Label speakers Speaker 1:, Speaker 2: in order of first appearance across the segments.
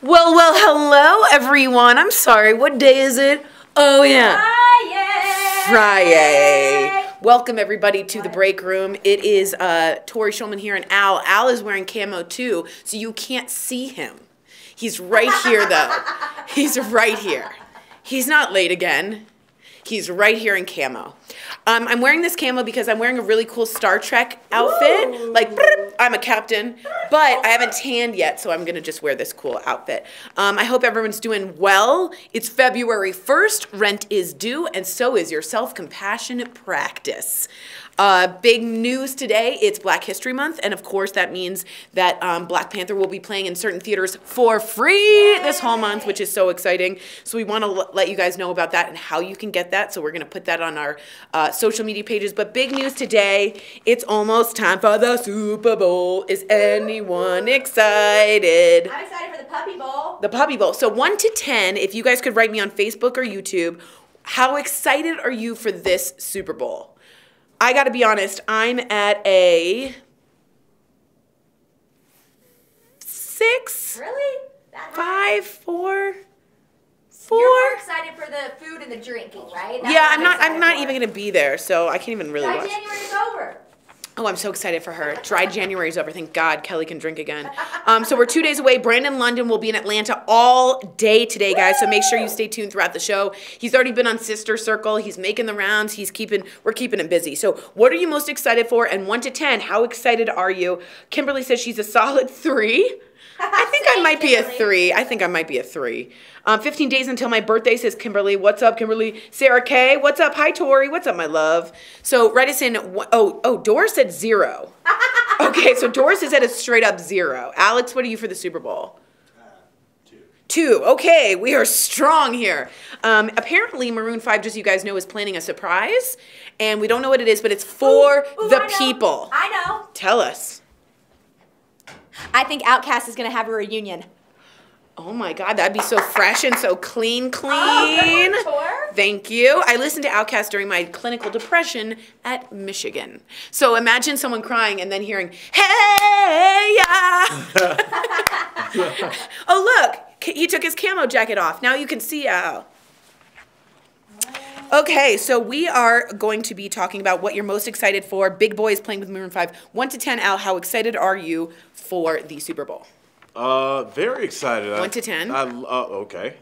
Speaker 1: Well, hello everyone. I'm sorry, what day is it? Oh yeah. Friday. Welcome everybody to the break room. It is Tori Schulman here and Al. Al is wearing camo too, so you can't see him. He's right here though. He's right here. He's not late again. He's right here in camo. I'm wearing this camo because I'm wearing a really cool Star Trek outfit. Woo! Like, I'm a captain, but I haven't tanned yet, so I'm going to just wear this cool outfit. I hope everyone's doing well. It's February 1st. Rent is due, and so is your self-compassion practice. Big news today, it's Black History Month, and of course that means that Black Panther will be playing in certain theaters for free this whole month, which is so exciting. So we want to let you guys know about that and how you can get that, so we're going to put that on our social media pages. But big news today, it's almost time for the Super Bowl. Is anyone excited?
Speaker 2: I'm excited for the Puppy Bowl.
Speaker 1: The Puppy Bowl. So 1 to 10, if you guys could write me on Facebook or YouTube, how excited are you for this Super Bowl? I got to be honest, I'm at a 6.
Speaker 2: Really? That
Speaker 1: 5, 4.
Speaker 2: You're more excited for the food and the drinking, right? That's
Speaker 1: yeah, I'm not even going to be there, so I can't even really watch.
Speaker 2: January is over.
Speaker 1: Oh, I'm so excited for her. Dry January is over. Thank God Kelly can drink again. So we're 2 days away. Brandon London will be in Atlanta all day today, guys. So make sure you stay tuned throughout the show. He's already been on Sister Circle. He's making the rounds. We're keeping him busy. So what are you most excited for? And 1 to 10, how excited are you? Kimberly says she's a solid 3. I think I might be a 3. I think I might be a 3. 15 days until my birthday, says Kimberly. What's up, Kimberly? Sarah K. What's up? Hi, Tori. What's up, my love? So write us in. Doris said 0. Okay, so Doris is at a straight up 0. Alex, what are you for the Super Bowl? 2. Okay, we are strong here. Apparently, Maroon 5, just so you guys know, is planning a surprise. And we don't know what it is, but it's for the people.
Speaker 2: I know.
Speaker 1: Tell us.
Speaker 2: I think Outkast is going to have a reunion.
Speaker 1: Oh my God, that'd be so fresh and so clean.
Speaker 2: Oh, Tor.
Speaker 1: Thank you. I listened to Outkast during my clinical depression at Michigan. So imagine someone crying and then hearing, hey, yeah. Oh, look, he took his camo jacket off. Now you can see Al. Okay, so we are going to be talking about what you're most excited for. Big Boy is playing with Maroon 5. 1 to 10, Al, how excited are you for the Super Bowl?
Speaker 3: Very excited.
Speaker 1: 1 to 10.
Speaker 3: Okay.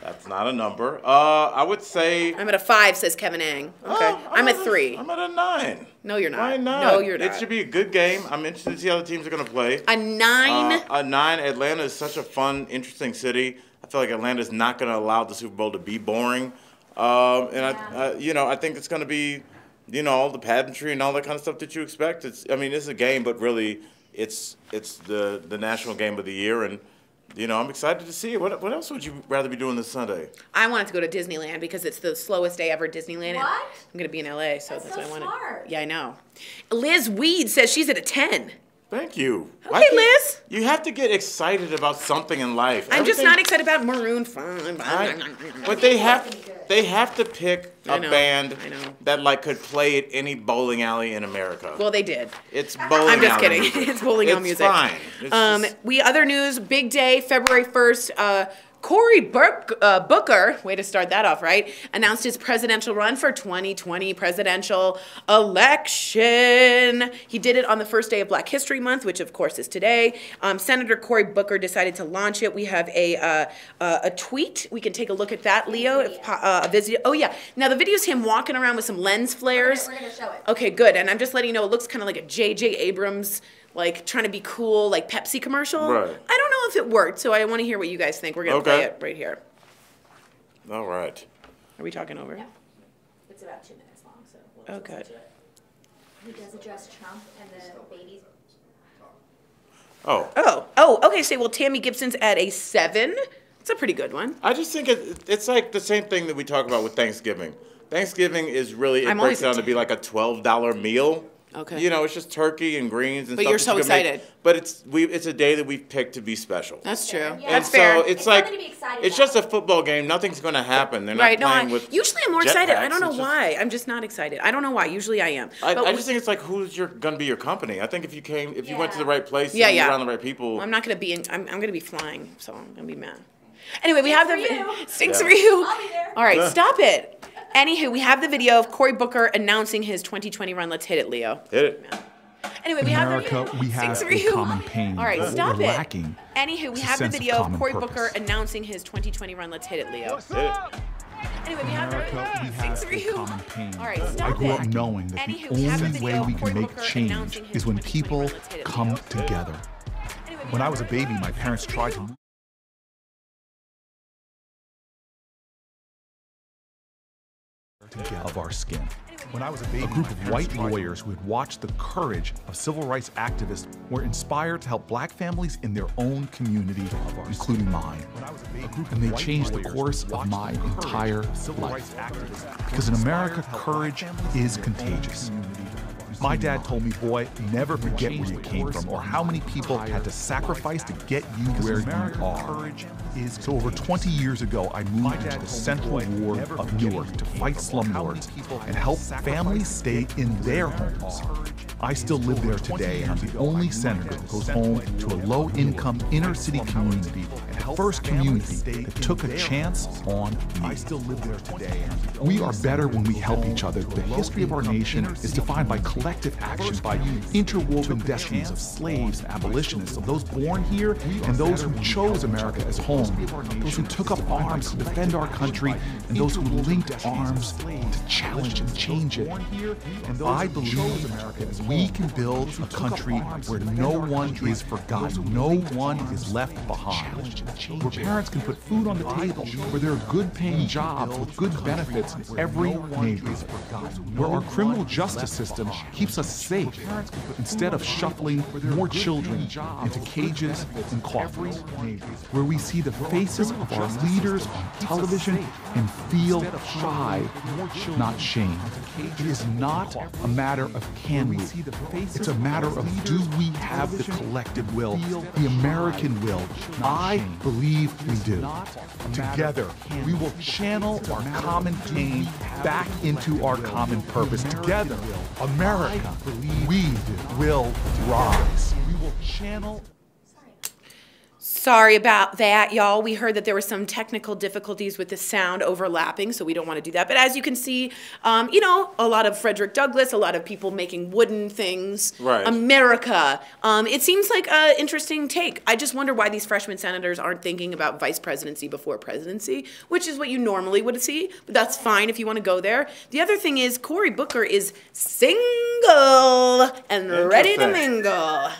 Speaker 3: That's not a number. I would say.
Speaker 1: I'm at a 5, says Kevin Ang. Okay. I'm at 3.
Speaker 3: I'm at a 9.
Speaker 1: No, you're not.
Speaker 3: Why not?
Speaker 1: No, you're not.
Speaker 3: It should be a good game. I'm interested to see how the teams are going to play.
Speaker 1: A 9?
Speaker 3: A 9. Atlanta is such a fun, interesting city. I feel like Atlanta's not going to allow the Super Bowl to be boring. I think it's going to be, all the pageantry and all that kind of stuff that you expect. It's a game, but really, it's the national game of the year, and I'm excited to see it. What else would you rather be doing this Sunday?
Speaker 1: I wanted to go to Disneyland because it's the slowest day ever at Disneyland.
Speaker 2: What?
Speaker 1: I'm going to be in LA, so that's
Speaker 2: so
Speaker 1: what I wanted.
Speaker 2: smart.
Speaker 1: Yeah, I know. Liz Weed says she's at a 10.
Speaker 3: Thank you.
Speaker 1: Okay, Liz.
Speaker 3: You have to get excited about something in life.
Speaker 1: I'm just not excited about Maroon 5.
Speaker 3: But they have to pick a band
Speaker 1: I know.
Speaker 3: that could play at any bowling alley in America.
Speaker 1: Well, they did.
Speaker 3: It's bowling alley.
Speaker 1: I'm just kidding.
Speaker 3: Music.
Speaker 1: It's bowling alley music.
Speaker 3: It's fine.
Speaker 1: Other news, big day, February 1st. Cory Booker, way to start that off, right, announced his presidential run for 2020 presidential election. He did it on the first day of Black History Month, which of course is today. Senator Cory Booker decided to launch it. We have a tweet. We can take a look at that, Leo. A video. Oh yeah. Now the video is him walking around with some lens flares.
Speaker 2: We're gonna show it.
Speaker 1: Okay, good. And I'm just letting you know, it looks kind of like a J.J. Abrams, trying to be cool, Pepsi commercial.
Speaker 3: Right.
Speaker 1: I don't know if it worked, so I want to hear what you guys think. We're going to play it right here.
Speaker 3: All right.
Speaker 1: Are we talking over?
Speaker 2: Yeah. It's about 2 minutes long, so
Speaker 1: Oh, good.
Speaker 2: He does address Trump and the babies.
Speaker 1: Okay, so well, Tammy Gibson's at a 7. It's a pretty good one.
Speaker 3: I just think it's like the same thing that we talk about with Thanksgiving. Thanksgiving is really, it breaks down to be like a $12 meal.
Speaker 1: Okay.
Speaker 3: It's just turkey and greens and stuff.
Speaker 1: But you're so excited.
Speaker 3: But it's a day that we've picked to be special.
Speaker 1: That's true.
Speaker 2: Yeah.
Speaker 1: That's
Speaker 3: and
Speaker 1: fair.
Speaker 3: so it's like,
Speaker 2: something to be excited
Speaker 3: it's
Speaker 2: about.
Speaker 3: just a football game. Nothing's going to happen. They're not
Speaker 1: Right,
Speaker 3: playing with
Speaker 1: usually I'm more excited. I don't know
Speaker 3: jetpacks.
Speaker 1: why. I'm just not excited. I don't know why. Usually I am.
Speaker 3: I just think it's like, who's going to be your company? I think if you went to the right place and you're around the right people.
Speaker 1: Well, I'm not going to be I'm going to be flying, so I'm going to be mad. Anyway, we have
Speaker 2: Stinks
Speaker 1: the
Speaker 2: for you.
Speaker 1: Stinks for you.
Speaker 2: I'll be there.
Speaker 1: All right, stop it. Anywho, we have the video of Cory Booker announcing his 2020 run. Let's hit it, Leo.
Speaker 3: Hit it.
Speaker 1: Anyway, we have the video.
Speaker 4: We have
Speaker 1: Stinks for
Speaker 4: a
Speaker 1: you.
Speaker 4: common pain.
Speaker 1: All right,
Speaker 4: but
Speaker 1: stop
Speaker 4: we're
Speaker 1: it.
Speaker 4: lacking
Speaker 1: Anywho, we
Speaker 4: is a
Speaker 1: have the
Speaker 4: sense of
Speaker 1: video of
Speaker 4: common
Speaker 1: Cory
Speaker 4: purpose.
Speaker 1: Booker announcing his 2020 run. Let's hit it, Leo.
Speaker 3: Hit it.
Speaker 1: Anyway, we have
Speaker 4: America, we
Speaker 1: the
Speaker 4: have
Speaker 1: Stinks for
Speaker 4: a
Speaker 1: you.
Speaker 4: common pain.
Speaker 1: All right,
Speaker 4: I
Speaker 1: stop
Speaker 4: grew
Speaker 1: it.
Speaker 4: up knowing that
Speaker 1: Anywho,
Speaker 4: the
Speaker 1: we have the
Speaker 4: only way
Speaker 1: video
Speaker 4: we
Speaker 1: of
Speaker 4: can
Speaker 1: Cory
Speaker 4: make
Speaker 1: Booker
Speaker 4: change
Speaker 1: announcing his
Speaker 4: is when
Speaker 1: 2020
Speaker 4: people
Speaker 1: run. Let's hit it,
Speaker 4: come
Speaker 1: Leo.
Speaker 4: together.
Speaker 1: Anyway, we
Speaker 4: When I
Speaker 1: have
Speaker 4: was a
Speaker 1: the-
Speaker 4: baby, my parents tried to of our skin. When I was a baby, a group of white lawyers who had watched the courage of civil rights activists were inspired to help black families in their own community, including mine. And they changed the course of my entire life. Because in America, courage is contagious. My dad told me, boy, never forget where you came from or how many people had to sacrifice to get you where you are. So over 20 years ago, I moved into the Central Ward of Newark to fight slumlords and help families stay in their homes. I still live there today, and I'm the only senator who goes home to a low-income inner-city community and first community that took a chance on me. I still live there today. We are better when we help each other. The history of our nation is defined by collective action, by interwoven destinies of slaves and abolitionists, of those born here and those who chose America as home, those who took up arms to defend our country, and those who linked arms to challenge and change it. I believe we can build a country where no one is forgotten, no one is left behind, where parents can put food on the table, where there are good-paying jobs with good benefits in every neighborhood, where our criminal justice system keeps us safe instead of shuffling more children into cages and coffins, where we see the faces of our leaders on television and feel pride, not shame. It is not a matter of can we. It's a matter of do we have the collective will, the American will. I believe we do. Together, we will channel our common pain back into our common purpose. Together, America, we will rise. We will channel.
Speaker 1: Sorry about that, y'all. We heard that there were some technical difficulties with the sound overlapping, so we don't want to do that. But as you can see, you know, a lot of Frederick Douglass, a lot of people making wooden things.
Speaker 3: Right.
Speaker 1: America. It seems like an interesting take. I just wonder why these freshman senators aren't thinking about vice presidency before presidency, which is what you normally would see. But that's fine if you want to go there. The other thing is Cory Booker is single and ready to mingle.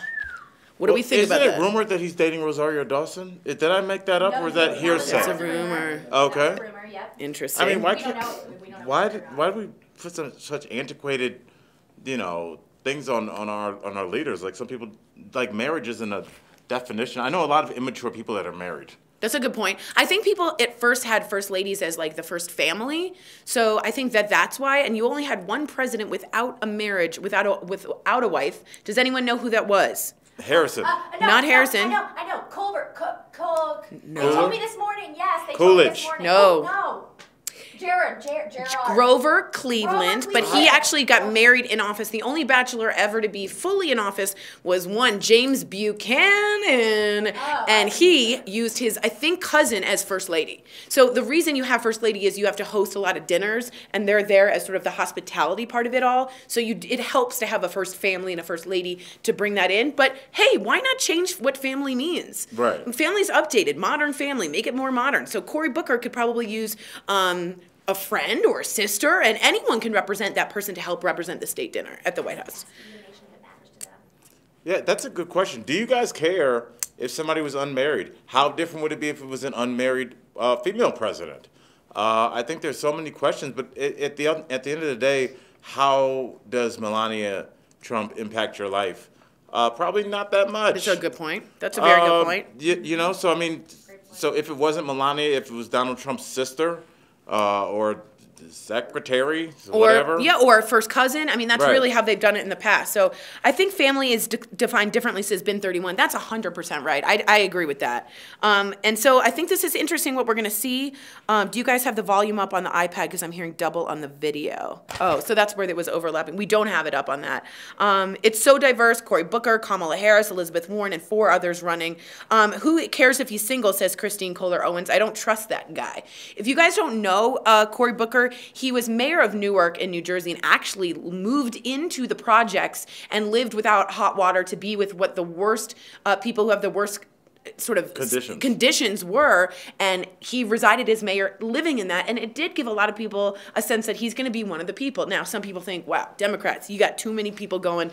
Speaker 1: What do we think about that?
Speaker 3: Isn't it rumored that he's dating Rosario Dawson? Did I make that up, or is that hearsay?
Speaker 1: That's a rumor.
Speaker 3: Okay.
Speaker 2: That's a rumor, yep.
Speaker 1: Interesting.
Speaker 3: I mean,
Speaker 2: We don't know.
Speaker 3: why did we put such antiquated, you know, things on our leaders? Like some people, like marriage isn't a definition. I know a lot of immature people that are married.
Speaker 1: That's a good point. I think people at first had first ladies as like the first family. So I think that that's why. And you only had one president without a marriage, without a wife. Does anyone know who that was?
Speaker 3: Harrison.
Speaker 1: Not Harrison.
Speaker 2: I know. Colbert.
Speaker 1: No.
Speaker 2: They told me this morning. Yes, they
Speaker 3: Coolidge.
Speaker 2: told me this morning.
Speaker 1: No.
Speaker 2: No. Gerard.
Speaker 1: Grover Cleveland, but he actually got married in office. The only bachelor ever to be fully in office was one James Buchanan, and he used his, I think, cousin as first lady. So the reason you have first lady is you have to host a lot of dinners, and they're there as sort of the hospitality part of it all. So it helps to have a first family and a first lady to bring that in. But hey, why not change what family means?
Speaker 3: Right.
Speaker 1: Family's updated, modern family, make it more modern. So Cory Booker could probably use a friend or a sister, and anyone can represent that person to help represent the state dinner at the White House.
Speaker 3: Yeah, that's a good question. Do you guys care if somebody was unmarried? How different would it be if it was an unmarried female president? I think there's so many questions, but at the end of the day, how does Melania Trump impact your life? Probably not that much.
Speaker 1: That's a good point. That's a very good point.
Speaker 3: You know, so I mean, so if it wasn't Melania, if it was Donald Trump's sister, or the secretary, whatever.
Speaker 1: Yeah, or first cousin. I mean, that's
Speaker 3: Right.
Speaker 1: really how they've done it in the past. So I think family is defined differently, says Bin 31. That's 100% right. I agree with that. And so I think this is interesting what we're going to see. Do you guys have the volume up on the iPad? Because I'm hearing double on the video. Oh, so that's where it was overlapping. We don't have it up on that. It's so diverse. Cory Booker, Kamala Harris, Elizabeth Warren, and 4 others running. Who cares if he's single, says Christine Kohler Owens. I don't trust that guy. If you guys don't know Cory Booker, he was mayor of Newark in New Jersey and actually moved into the projects and lived without hot water to be with what the worst people who have the worst sort of conditions were, and he resided as mayor living in that, and it did give a lot of people a sense that he's going to be one of the people. Now, some people think, wow, Democrats, you got too many people going.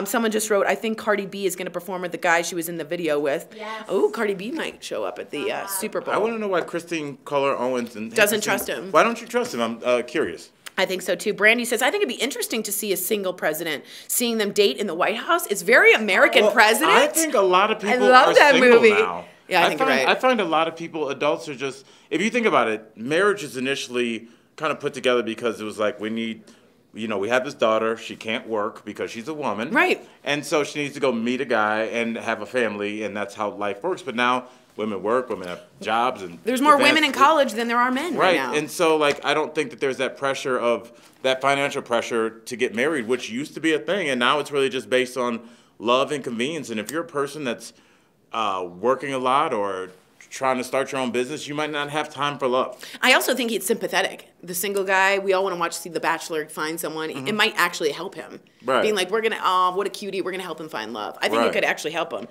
Speaker 1: Someone just wrote, I think Cardi B is going to perform with the guy she was in the video with.
Speaker 2: Yes.
Speaker 1: Oh, Cardi B might show up at the Super Bowl.
Speaker 3: I want to know why Christine Kohler Owens
Speaker 1: doesn't trust him.
Speaker 3: Why don't you trust him? I'm curious.
Speaker 1: I think so too. Brandy says, I think it'd be interesting to see a single president. Seeing them date in the White House, it's very American president.
Speaker 3: I think a lot of people
Speaker 1: love
Speaker 3: are
Speaker 1: that
Speaker 3: single
Speaker 1: movie.
Speaker 3: now.
Speaker 1: Yeah, I think you're right.
Speaker 3: I find a lot of people, adults are just, if you think about it, marriage is initially kind of put together because it was like, we need, you know, we have this daughter, she can't work because she's a woman.
Speaker 1: Right.
Speaker 3: And so she needs to go meet a guy and have a family, and that's how life works. But now women work, women have jobs, and
Speaker 1: there's more women in college than there are men right now.
Speaker 3: And so, like, I don't think that there's that pressure of that financial pressure to get married, which used to be a thing, and now it's really just based on love and convenience. And if you're a person that's working a lot or trying to start your own business, you might not have time for love.
Speaker 1: I also think he's sympathetic. The single guy, we all want to see The Bachelor find someone. It might actually help him.
Speaker 3: Right.
Speaker 1: Being like, what a cutie, we're going to help him find love. I think it could actually help him.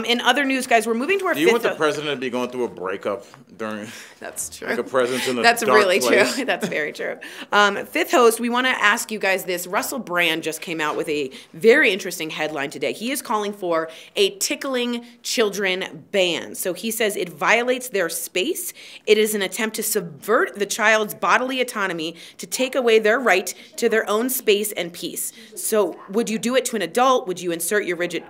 Speaker 1: In other news, guys, we're moving to our
Speaker 3: Do you want the president to be going through a breakup during...
Speaker 1: That's true.
Speaker 3: Like a presence in a
Speaker 1: That's
Speaker 3: dark
Speaker 1: really
Speaker 3: place?
Speaker 1: true. That's very true. Fifth host, we want to ask you guys this. Russell Brand just came out with a very interesting headline today. He is calling for a tickling children ban. So he says it violates their space. It is an attempt to subvert the child's bodily autonomy, to take away their right to their own space and peace. So would you do it to an adult? Would you insert your rigid...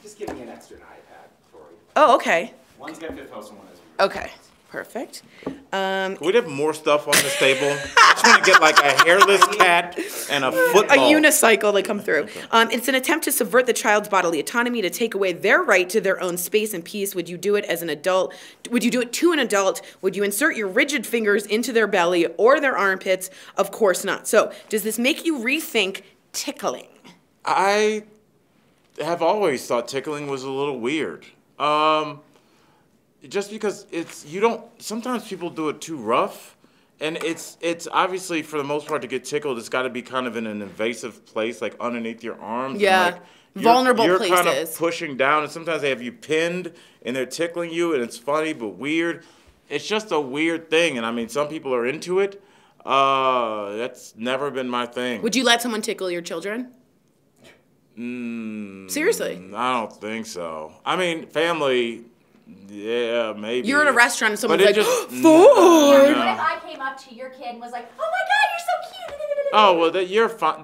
Speaker 5: Just give me an extra iPad, Tori.
Speaker 1: Oh, okay.
Speaker 5: One's got fifth host and one has...
Speaker 1: Okay. Perfect.
Speaker 3: Could we have more stuff on this table? I just want to get like a hairless cat and a football.
Speaker 1: A unicycle to come through. It's an attempt to subvert the child's bodily autonomy, to take away their right to their own space and peace. Would you do it as an adult? Would you do it to an adult? Would you insert your rigid fingers into their belly or their armpits? Of course not. So does this make you rethink tickling?
Speaker 3: I have always thought tickling was a little weird. Just because sometimes people do it too rough, and it's obviously, for the most part, to get tickled, it's got to be kind of in an invasive place, like underneath your arms.
Speaker 1: Yeah,
Speaker 3: and like
Speaker 1: vulnerable
Speaker 3: you're
Speaker 1: places.
Speaker 3: Kind of pushing down, and sometimes they have you pinned, and they're tickling you, and it's funny but weird. It's just a weird thing, and I mean, some people are into it. That's never been my thing.
Speaker 1: Would you let someone tickle your children? Seriously?
Speaker 3: I don't think so. I mean, family... Yeah, maybe.
Speaker 1: You're in a restaurant and someone's like,
Speaker 3: Ford!
Speaker 2: What if I came up to your kid and was like, oh my God, you're so cute.
Speaker 3: Oh, well, you're fine.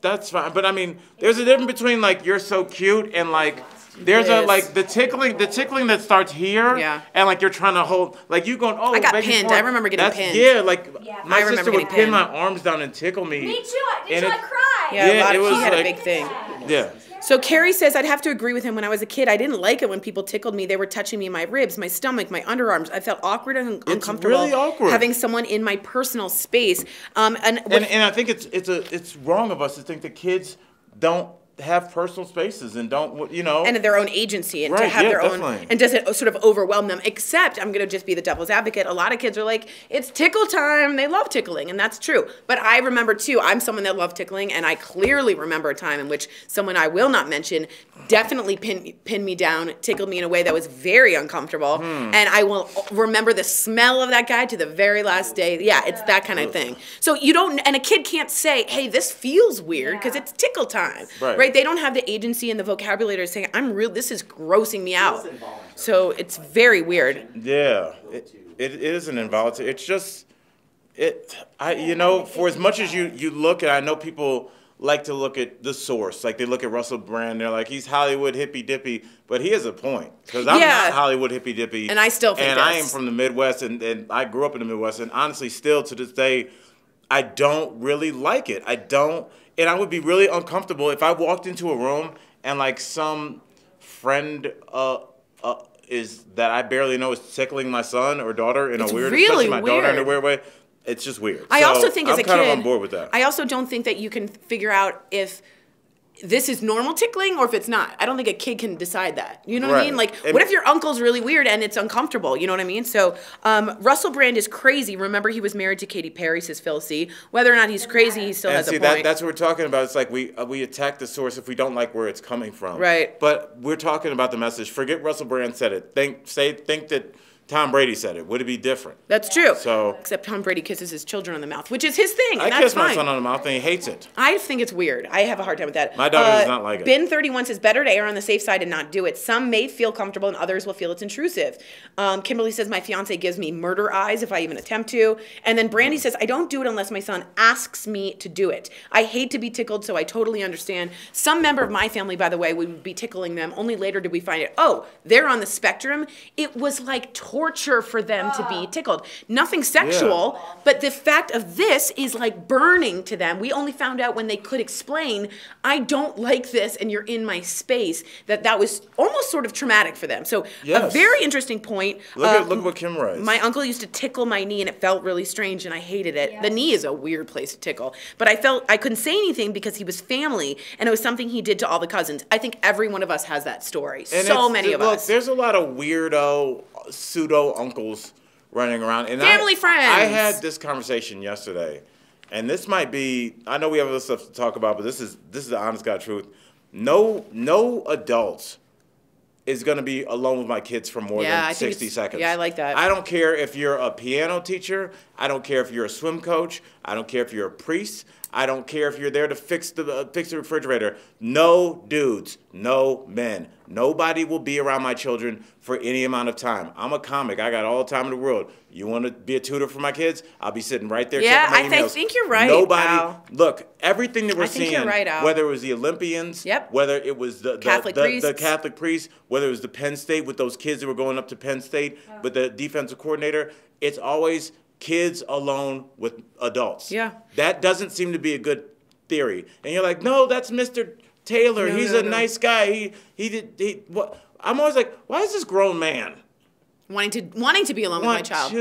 Speaker 3: That's fine. But I mean, there's a difference between like you're so cute and like there's a like the tickling that starts here.
Speaker 1: Yeah.
Speaker 3: And like you're trying to hold, like you going, oh,
Speaker 1: I got
Speaker 3: baby
Speaker 1: pinned.
Speaker 3: Ford.
Speaker 1: I remember getting pinned.
Speaker 3: Yeah, like my
Speaker 1: I remember
Speaker 3: sister
Speaker 1: getting
Speaker 3: would pin
Speaker 1: pinned.
Speaker 3: my arms down and tickle me.
Speaker 2: Me too.
Speaker 3: And
Speaker 2: I cried.
Speaker 1: Yeah,
Speaker 3: it was
Speaker 1: he had a
Speaker 3: like-
Speaker 1: big thing.
Speaker 3: Yeah.
Speaker 1: So Carrie says, I'd have to agree with him. When I was a kid, I didn't like it when people tickled me. They were touching me in my ribs, my stomach, my underarms. I felt awkward and uncomfortable.
Speaker 3: Really awkward.
Speaker 1: Having someone in my personal space. And
Speaker 3: I think it's wrong of us to think that kids don't have personal spaces and don't, you know.
Speaker 1: And their own agency and to
Speaker 3: Right,
Speaker 1: have
Speaker 3: yeah,
Speaker 1: their
Speaker 3: definitely.
Speaker 1: own. And does it sort of overwhelm them? Except, I'm going to just be the devil's advocate, a lot of kids are like, it's tickle time. They love tickling, and that's true. But I remember, too, I'm someone that loved tickling, and I clearly remember a time in which someone I will not mention definitely pinned me down, tickled me in a way that was very uncomfortable. And I will remember the smell of that guy to the very last day. Yeah, it's that kind of thing. So you don't, and a kid can't say, hey, this feels weird, because it's tickle time. Right? They don't have the agency and the vocabulary to say, this is grossing me out. So it's very weird.
Speaker 3: Yeah, it is an involuntary. It's just, for as much as you look at, I know people like to look at the source. Like they look at Russell Brand, they're like, he's Hollywood hippy dippy, but he has a point. Because I'm not Hollywood hippy dippy.
Speaker 1: And I still think
Speaker 3: I am from the Midwest, and I grew up in the Midwest, and honestly, still to this day, I don't really like it. And I would be really uncomfortable if I walked into a room and like some friend is that I barely know is tickling my son or daughter in a weird,
Speaker 1: really
Speaker 3: especially my daughter in a weird way. It's just weird.
Speaker 1: I also think as a kid,
Speaker 3: I'm kind of on board with that.
Speaker 1: I also don't think that you can figure out if this is normal tickling or if it's not. I don't think a kid can decide that. You know what I mean? Like, what if your uncle's really weird and it's uncomfortable? You know what I mean? So Russell Brand is crazy. Remember, he was married to Katy Perry, says Phil C. Whether or not he's crazy, he still has a point.
Speaker 3: That's what we're talking about. It's like we attack the source if we don't like where it's coming from.
Speaker 1: Right.
Speaker 3: But we're talking about the message. Forget Russell Brand said it. Think that Tom Brady said it. Would it be different?
Speaker 1: That's true.
Speaker 3: So,
Speaker 1: except Tom Brady kisses his children on the mouth, which is his thing, and
Speaker 3: I
Speaker 1: that's
Speaker 3: kiss
Speaker 1: fine.
Speaker 3: my son on the mouth, and he hates it.
Speaker 1: I think it's weird. I have a hard time with that.
Speaker 3: My daughter does not like it.
Speaker 1: Ben31 says, better to err on the safe side and not do it. Some may feel comfortable and others will feel it's intrusive. Kimberly says, my fiance gives me murder eyes if I even attempt to. And then Brandy says, I don't do it unless my son asks me to do it. I hate to be tickled, so I totally understand. Some member of my family, by the way, would be tickling them. Only later did we find it. Oh, they're on the spectrum. It was like torture. torture for them to be tickled. Nothing sexual, but the fact of this is like burning to them. We only found out when they could explain, I don't like this and you're in my space, that was almost sort of traumatic for them. So a very interesting point.
Speaker 3: Look what Kim writes.
Speaker 1: My uncle used to tickle my knee and it felt really strange and I hated it. The knee is a weird place to tickle. But I felt I couldn't say anything because he was family and it was something he did to all the cousins. I think every one of us has that story.
Speaker 3: And
Speaker 1: so many of us.
Speaker 3: Look, there's a lot of weirdo pseudo uncles running around. And
Speaker 1: Family friends.
Speaker 3: I had this conversation yesterday, and this might be. I know we have other stuff to talk about, but this is the honest God truth. No adults is going to be alone with my kids for more than 60 seconds.
Speaker 1: Yeah, I like that.
Speaker 3: I don't care if you're a piano teacher. I don't care if you're a swim coach. I don't care if you're a priest. I don't care if you're there to fix the refrigerator. No dudes, no men. Nobody will be around my children for any amount of time. I'm a comic. I got all the time in the world. You want to be a tutor for my kids? I'll be sitting right there checking my emails.
Speaker 1: I think you're right,
Speaker 3: Nobody.
Speaker 1: Al.
Speaker 3: Look, everything that we're seeing,
Speaker 1: you're right, Al.
Speaker 3: whether it was the Olympians, whether it was the Catholic priests, whether it was the Penn State with those kids that were going up to Penn State with the defensive coordinator, it's always kids alone with adults.
Speaker 1: Yeah.
Speaker 3: That doesn't seem to be a good theory. And you're like, no, that's Mr. Taylor. He's a nice guy. What? I'm always like, why is this grown man
Speaker 1: wanting to be alone with my child?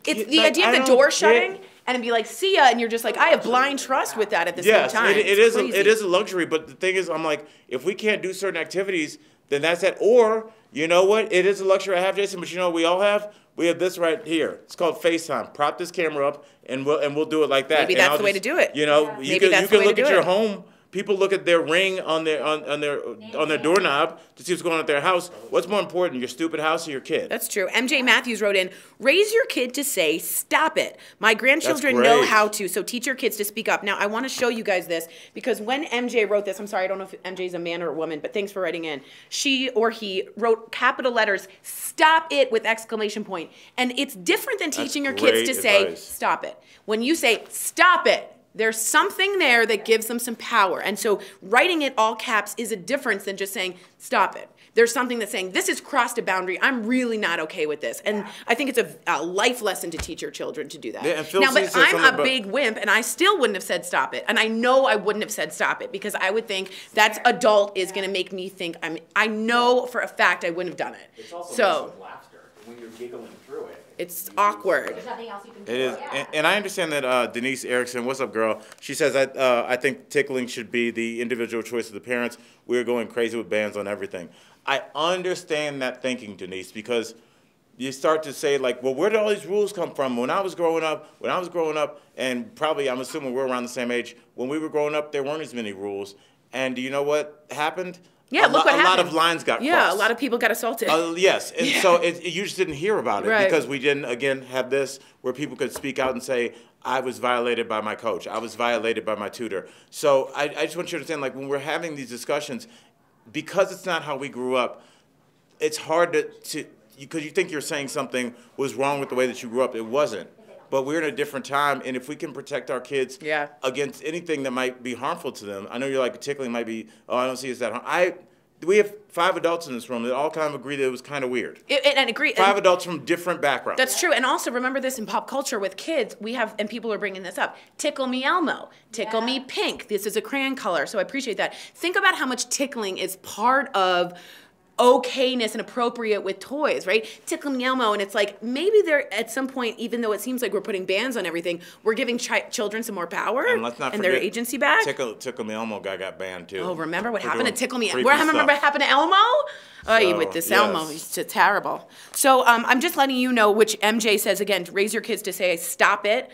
Speaker 1: It's the
Speaker 3: like,
Speaker 1: idea of the door shutting and be like, see ya, and you're just like, I have blind trust with that at the same time.
Speaker 3: It is a luxury, but the thing is, I'm like, if we can't do certain activities, then that's that. Or, you know what? It is a luxury I have, Jason, but you know what we all have? We have this right here. It's called FaceTime. Prop this camera up, and we'll do it like that.
Speaker 1: Maybe that's the way to do it.
Speaker 3: You know, you can look at your home. People look at their ring on their doorknob to see what's going on at their house. What's more important, your stupid house or your kid?
Speaker 1: That's true. MJ Matthews wrote in, raise your kid to say, stop it. My grandchildren know how to, so teach your kids to speak up. Now, I want to show you guys this because when MJ wrote this, I'm sorry, I don't know if MJ's a man or a woman, but thanks for writing in. She or he wrote capital letters, stop it with exclamation point. And it's different than teaching your kids to say, stop it. When you say, stop it, there's something there that gives them some power. And so writing it all caps is a difference than just saying, stop it. There's something that's saying, this has crossed a boundary. I'm really not okay with this. And I think it's a life lesson to teach your children to do that.
Speaker 3: Yeah, and Phil
Speaker 1: now, but I'm a big wimp, and I still wouldn't have said stop it. And I know I wouldn't have said stop it because I would think that's adult is going to make me think, I know for a fact I wouldn't have done it.
Speaker 5: It's also with laughter. When you're giggling through it.
Speaker 1: It's awkward.
Speaker 2: There's nothing else you can do.
Speaker 3: It is, and I understand that Denise Erickson, what's up, girl? She says, I think tickling should be the individual choice of the parents. We're going crazy with bans on everything. I understand that thinking, Denise, because you start to say, like, well, where did all these rules come from? When I was growing up, and probably I'm assuming we're around the same age, when we were growing up, there weren't as many rules. And do you know what happened?
Speaker 1: Yeah, look what happened.
Speaker 3: A lot of lines got crossed.
Speaker 1: Yeah, a lot of people got assaulted.
Speaker 3: Yes, and so you just didn't hear about it because we didn't, again, have this where people could speak out and say, I was violated by my coach. I was violated by my tutor. So I just want you to understand, like, when we're having these discussions, because it's not how we grew up, it's hard to because you think you're saying something was wrong with the way that you grew up. It wasn't. But we're in a different time, and if we can protect our kids against anything that might be harmful to them, I know you're like, tickling might be, oh, I don't see it as that harm. We have 5 adults in this room that all kind of agree that it was kind of weird.
Speaker 1: And agree.
Speaker 3: 5 adults from different backgrounds.
Speaker 1: That's true. And also remember this in pop culture with kids, we have, and people are bringing this up, tickle me Elmo, tickle me pink. This is a crayon color, so I appreciate that. Think about how much tickling is part of okayness and appropriate with toys, right? Tickle me Elmo, and it's like maybe they're at some point, even though it seems like we're putting bans on everything, we're giving children some more power
Speaker 3: and let's not
Speaker 1: and
Speaker 3: forget,
Speaker 1: their agency back.
Speaker 3: Tickle me Elmo guy got banned too.
Speaker 1: Oh, remember what happened to Tickle Me? Remember what happened to Elmo? Oh, with this Elmo, it's just terrible. So I'm just letting you know, which MJ says again, raise your kids to say stop it.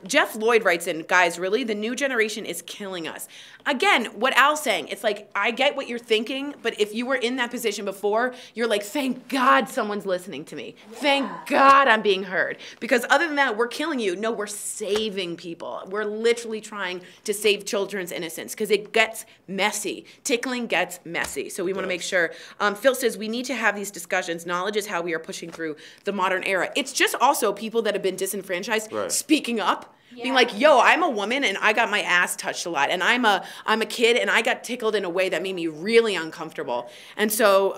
Speaker 1: Jeff Lloyd writes in, guys, really, the new generation is killing us. Again, what Al's saying, it's like, I get what you're thinking, but if you were in that position before, you're like, thank God someone's listening to me. Thank God I'm being heard. Because other than that, we're killing you. No, we're saving people. We're literally trying to save children's innocence because it gets messy. Tickling gets messy. So we want to make sure. Phil says, we need to have these discussions. Knowledge is how we are pushing through the modern era. It's just also people that have been disenfranchised speaking up. Being like, yo, I'm a woman and I got my ass touched a lot, and I'm a kid and I got tickled in a way that made me really uncomfortable. And so,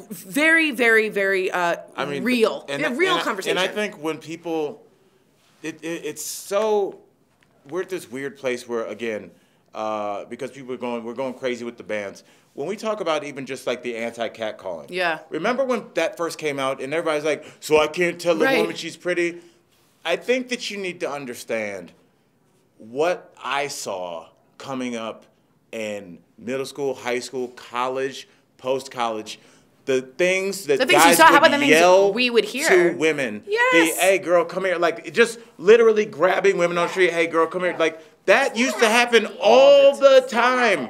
Speaker 1: very, very, very real conversation.
Speaker 3: And I think when people, it's so, we're at this weird place where, again, because people we're going crazy with the bans. When we talk about even just like the anti-catcalling.
Speaker 1: Yeah.
Speaker 3: Remember when that first came out and everybody's like, so I can't tell a woman she's pretty? I think that you need to understand what I saw coming up in middle school, high school, college, post-college, the things that guys would yell
Speaker 1: we would hear
Speaker 3: to women.
Speaker 1: Yes.
Speaker 3: Hey, girl, come here. Like, just literally grabbing women on the street. Hey, girl, come here. Like, that used to happen all the time.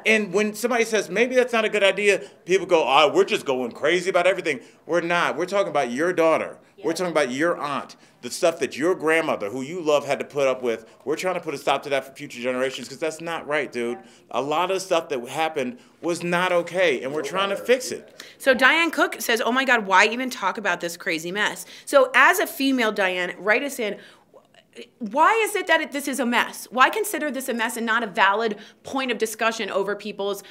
Speaker 3: And when somebody says, maybe that's not a good idea, people go, oh, we're just going crazy about everything. We're not. We're talking about your daughter. We're talking about your aunt. The stuff that your grandmother, who you love, had to put up with. We're trying to put a stop to that for future generations because that's not right, dude. A lot of stuff that happened was not okay, and we're trying to fix it.
Speaker 1: So Diane Cook says, oh my God, why even talk about this crazy mess? So as a female, Diane, write us in. Why is it that this is a mess? Why consider this a mess and not a valid point of discussion over people's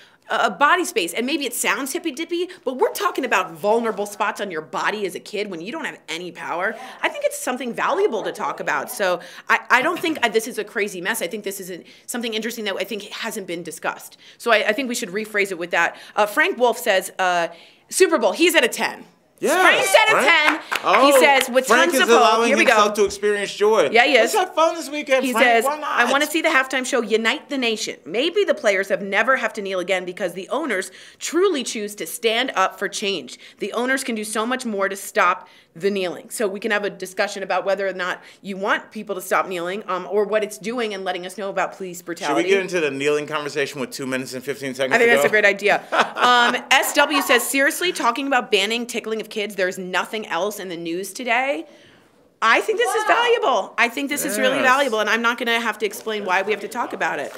Speaker 1: body space? And maybe it sounds hippy-dippy, but we're talking about vulnerable spots on your body as a kid when you don't have any power. I think it's something valuable to talk about. So I don't think this is a crazy mess. I think this is something interesting that I think hasn't been discussed. So I think we should rephrase it with that. Frank Wolf says, Super Bowl, he's at a 10.
Speaker 3: Yeah,
Speaker 1: Frank said a 10. He says, with
Speaker 3: Frank
Speaker 1: tons of
Speaker 3: allowing
Speaker 1: here we
Speaker 3: himself
Speaker 1: go.
Speaker 3: to experience joy.
Speaker 1: Yeah, he is.
Speaker 3: Let's have fun this weekend,
Speaker 1: He
Speaker 3: Frank.
Speaker 1: says,
Speaker 3: Why not?
Speaker 1: I want to see the halftime show unite the nation. Maybe the players never have to kneel again because the owners truly choose to stand up for change. The owners can do so much more to stop the kneeling. So we can have a discussion about whether or not you want people to stop kneeling or what it's doing and letting us know about police brutality.
Speaker 3: Should we get into the kneeling conversation with 2 minutes and 15 seconds
Speaker 1: I think
Speaker 3: to
Speaker 1: that's
Speaker 3: go?
Speaker 1: a great idea. SW says, seriously, talking about banning tickling of kids, there's nothing else in the news today. I think this is valuable. I think this is really valuable, and I'm not going to have to explain why we have to talk about it.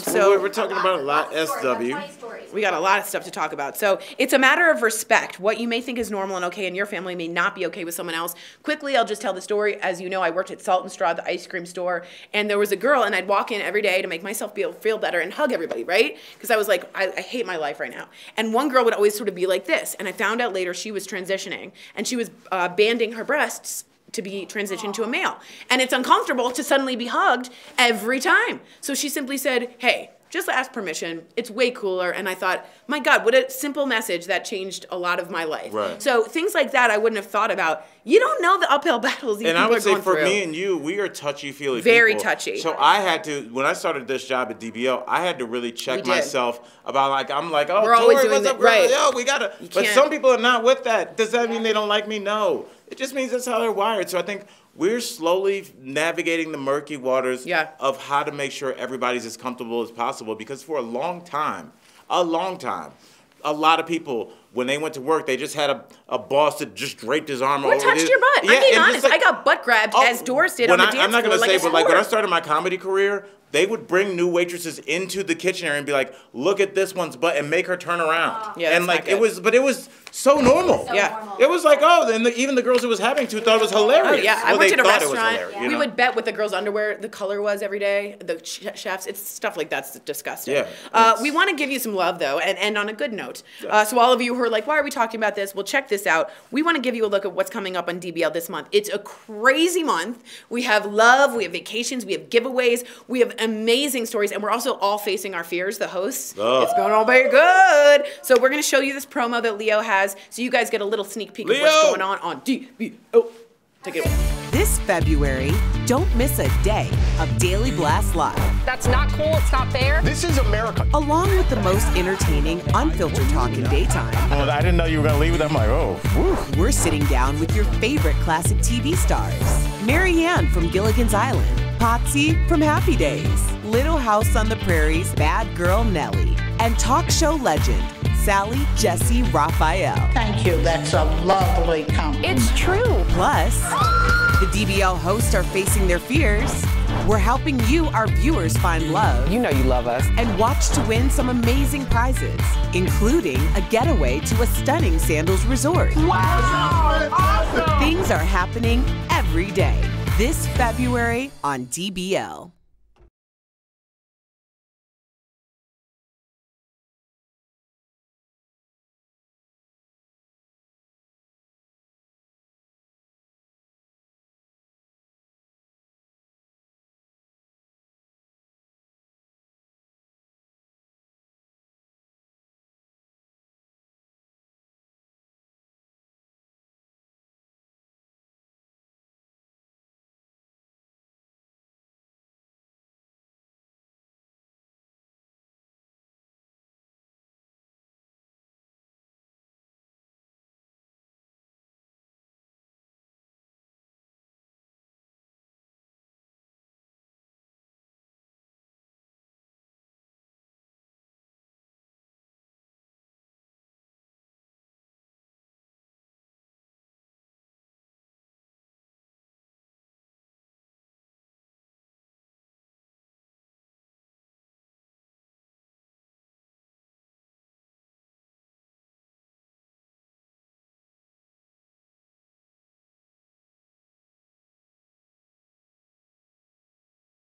Speaker 3: So we're talking about a lot, SW.
Speaker 1: We got a lot of stuff to talk about. So it's a matter of respect. What you may think is normal and okay in your family may not be okay with someone else. Quickly, I'll just tell the story. As you know, I worked at Salt and Straw, the ice cream store, and there was a girl, and I'd walk in every day to make myself feel better and hug everybody, right? Because I was like, I hate my life right now. And one girl would always sort of be like this, and I found out later she was transitioning, and she was banding her breasts to be transitioned to a male. And it's uncomfortable to suddenly be hugged every time. So she simply said, hey, just ask permission. It's way cooler. And I thought, my God, what a simple message that changed a lot of my life.
Speaker 3: Right.
Speaker 1: So things like that I wouldn't have thought about. You don't know the uphill battles these people are going through.
Speaker 3: And I would say for me and you, we are touchy-feely people.
Speaker 1: Very touchy.
Speaker 3: So I had to, when I started this job at DBL, I had to really check myself about I'm like, oh,
Speaker 1: we're always
Speaker 3: Tori,
Speaker 1: doing
Speaker 3: what's up,
Speaker 1: that, right.
Speaker 3: Yo, we got to. But some people are not with that. Does that mean they don't like me? No. It just means that's how they're wired. So I think we're slowly navigating the murky waters of how to make sure everybody's as comfortable as possible. Because for a long time, a lot of people, when they went to work, they just had a boss that just draped his arm over.
Speaker 1: Or touched your butt. I'm being honest. I got butt grabbed as Doris did on the dance floor.
Speaker 3: I'm not going to say, but
Speaker 1: like
Speaker 3: when I started my comedy career, they would bring new waitresses into the kitchen area and be like, look at this one's butt, and make her turn around.
Speaker 1: Yeah,
Speaker 3: and like it was so normal. It was like, oh, and even the girls it was happening to thought it was hilarious.
Speaker 1: Oh, yeah.
Speaker 3: Well,
Speaker 1: I worked at a restaurant.
Speaker 3: You know?
Speaker 1: We would bet what the girls' underwear, the color was every day. The chefs, it's stuff like that's disgusting.
Speaker 3: Yeah,
Speaker 1: we want to give you some love, though, and end on a good note. So all of you who are like, why are we talking about this? Well, check this out. We want to give you a look at what's coming up on DBL this month. It's a crazy month. We have love, we have vacations, we have giveaways, we have amazing stories, and we're also all facing our fears, the hosts. It's going to be good. So we're going to show you this promo that Leo has, so you guys get a little sneak peek of what's going on DBL. Take it away.
Speaker 6: This February, don't miss a day of Daily Blast Live.
Speaker 7: That's not cool. It's not fair.
Speaker 4: This is America.
Speaker 6: Along with the most entertaining, unfiltered talk in daytime.
Speaker 3: Well, I didn't know you were going to leave with that. I'm like, oh. Whew.
Speaker 6: We're sitting down with your favorite classic TV stars. Marianne from Gilligan's Island. Potsy from Happy Days. Little House on the Prairie's Bad Girl Nellie. And talk show legend, Sally Jesse Raphael.
Speaker 8: Thank you. That's a lovely compliment.
Speaker 7: It's true.
Speaker 6: Plus, the DBL hosts are facing their fears We're helping you, our viewers, find love.
Speaker 7: You know you love us.
Speaker 6: And watch to win some amazing prizes, including a getaway to a stunning Sandals resort.
Speaker 7: Wow! Awesome!
Speaker 6: Things are happening every day. This February on DBL.